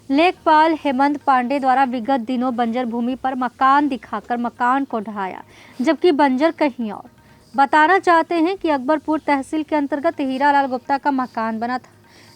लेखपाल हेमंत पांडे द्वारा विगत दिनों बंजर भूमि पर मकान दिखाकर मकान को ढहाया, जबकि बंजर कहीं और। बताना चाहते हैं कि अकबरपुर तहसील के अंतर्गत हीरालाल गुप्ता का मकान बना था,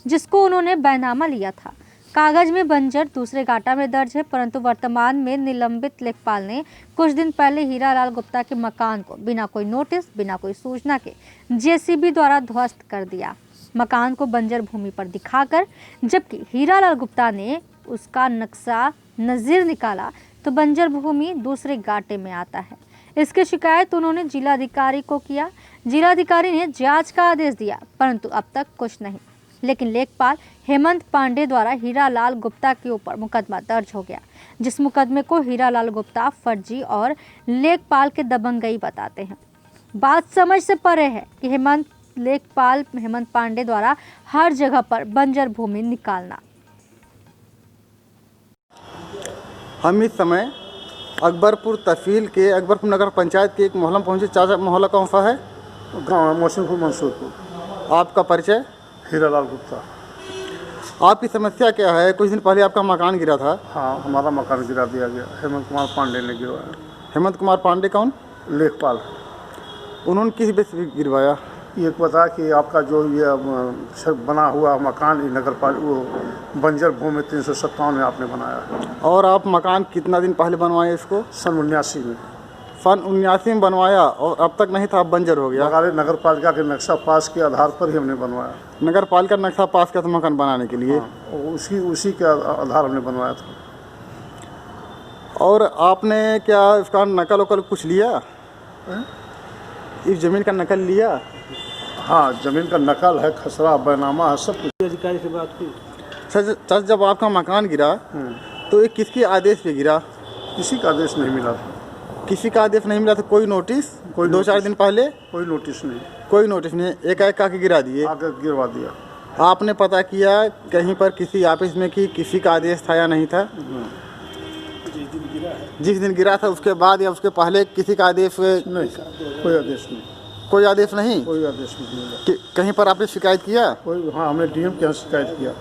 जिसको उन्होंने बैनामा लिया था। कागज में बंजर दूसरे गाटा में दर्ज है, परंतु वर्तमान में निलंबित लेखपाल ने कुछ दिन पहले हीरालाल गुप्ता के मकान को बिना कोई नोटिस, बिना कोई सूचना के जेसीबी द्वारा ध्वस्त कर दिया। मकान को बंजर भूमि पर दिखाकर, जबकि हीरालाल गुप्ता ने उसका नक्शा नज़ीर निकाला तो बंजर भूमि दूसरे गाटे में आता है। इसकी शिकायत उन्होंने जिलाधिकारी को किया। जिलाधिकारी ने जांच का आदेश दिया, परंतु अब तक कुछ नहीं। लेकिन लेखपाल हेमंत पांडे द्वारा हीरालाल गुप्ता के ऊपर मुकदमा दर्ज हो गया, जिस मुकदमे को हीरालाल गुप्ता फर्जी और लेखपाल के दबंगई बताते हैं। बात समझ से परे है कि लेखपाल हेमंत पांडे द्वारा हर जगह पर बंजर भूमि निकालना। हम इस समय अकबरपुर तहसील के अकबरपुर नगर पंचायत के एक मोहल्ला में पहुंचे। चाचा, मोहल्ला कौन सा है? गाँव मोहसिनपुर मंसूरपुर। आपका परिचय? हीरालाल गुप्ता। आपकी समस्या क्या है? कुछ दिन पहले आपका मकान गिरा था। हाँ, हमारा मकान गिरा दिया गया। हेमंत कुमार पांडे ने गिरवाया। हेमंत कुमार पांडे कौन? लेखपाल। उन्होंने किस बेस पे गिरवाया? ये पता कि आपका जो ये बना हुआ मकान नगर पालिका वो बंजर भूमि 357 में आपने बनाया है। और आप मकान कितना दिन पहले बनवाए इसको? सन 79 में। सन 79 में बनवाया और अब तक नहीं था, अब बंजर हो गया। नगर पालिका के नक्शा पास के आधार पर ही हमने बनवाया। नगर पालिका नक्शा पास किया था मकान बनाने के लिए? हाँ, उसी के आधार हमने बनवाया था। और आपने क्या इसका नकल वकल कुछ लिया? इस जमीन का नकल लिया? हाँ, जमीन का नकल है, खसरा, बैनामा है, सब कुछ। अधिकारी से बात की। सर, जब आपका मकान गिरा तो ये किसके आदेश पे गिरा? किसी का आदेश नहीं मिला था। किसी का आदेश नहीं मिला था? कोई नोटिस? कोई 2-4 दिन पहले? कोई नोटिस नहीं। कोई नोटिस नहीं, एकाएक आके गिरा दिए? आगे गिरवा दिया। आपने पता किया कहीं पर किसी ऑफिस में कि किसी का आदेश था या नहीं था? जिस दिन गिरा था उसके बाद या उसके पहले किसी का आदेश? नहीं, कोई आदेश नहीं। कोई आदेश नहीं? कोई आदेश नहीं मिला। कहीं पर आपने शिकायत किया? कोई, हाँ, हमने डीएम के यहाँ शिकायत किया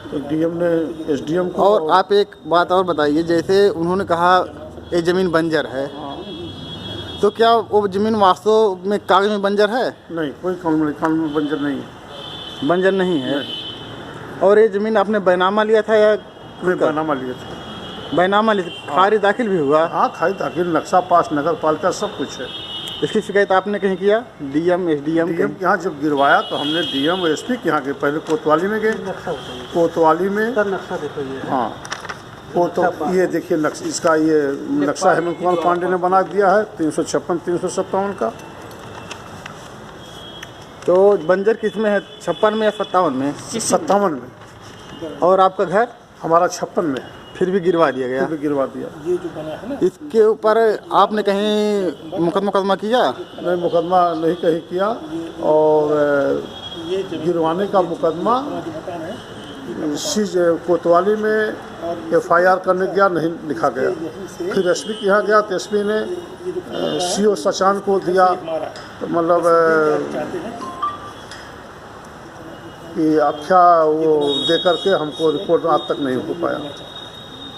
तो डीएम ने एसडीएम को। और आप एक बात और बताइए, जैसे उन्होंने कहा ये ज़मीन बंजर है, तो क्या वो ज़मीन वास्तव में कागज में बंजर है? नहीं, कोई कानून में बंजर नहीं है। बंजर नहीं है। और ये ज़मीन आपने बैनामा लिया था या? बैनामा लिया था। बैनामा लिया, खारिज दाखिल भी हुआ? हाँ, खारिज दाखिल, नक्शा पास, नगर पालिका, सब कुछ है। इसकी शिकायत आपने कहीं किया? डीएम, एसडीएम के यहाँ जब गिरवाया तो हमने डीएम और एसपी के यहाँ गए। पहले कोतवाली में गए। कोतवाली में नक्शा देखो ये। हाँ, वो तो ये देखिए नक्शा, इसका ये नक्शा हेमंत कुमार पांडे ने बना दिया है 356-357 का। तो बंजर किस में है, 56 में या 57 में? 57 में। और आपका घर? हमारा 56 में। फिर भी गिरवा दिया गया? फिर भी गिरवा दिया। ये जो बना है ना, इसके ऊपर आपने कहीं मुकदमा किया? नहीं, मुकदमा नहीं कहीं किया। और गिरवाने का मुकदमा कोतवाली में FIR करने गया, नहीं लिखा गया। फिर एसपी के यहाँ गया तो एसपी ने CO सचान को दिया, तो मतलब कि आख्या वो दे करके हमको रिपोर्ट आज तक नहीं हो पाया।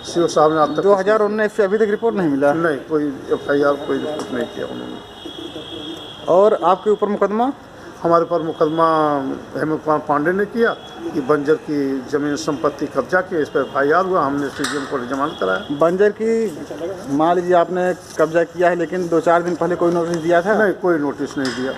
CO साहब ने आज तक 2019 से अभी तक रिपोर्ट नहीं मिला? नहीं, कोई FIR, कोई रिपोर्ट नहीं किया उन्होंने। और आपके ऊपर मुकदमा? हमारे पर मुकदमा हेमंत कुमार पांडे ने किया कि बंजर की जमीन संपत्ति कब्जा की, इस पर FIR हुआ। हमने CGM को जमानत कराया। बंजर की मान लीजिए आपने कब्जा किया है, लेकिन 2-4 दिन पहले कोई नोटिस दिया था? नहीं, कोई नोटिस नहीं दिया।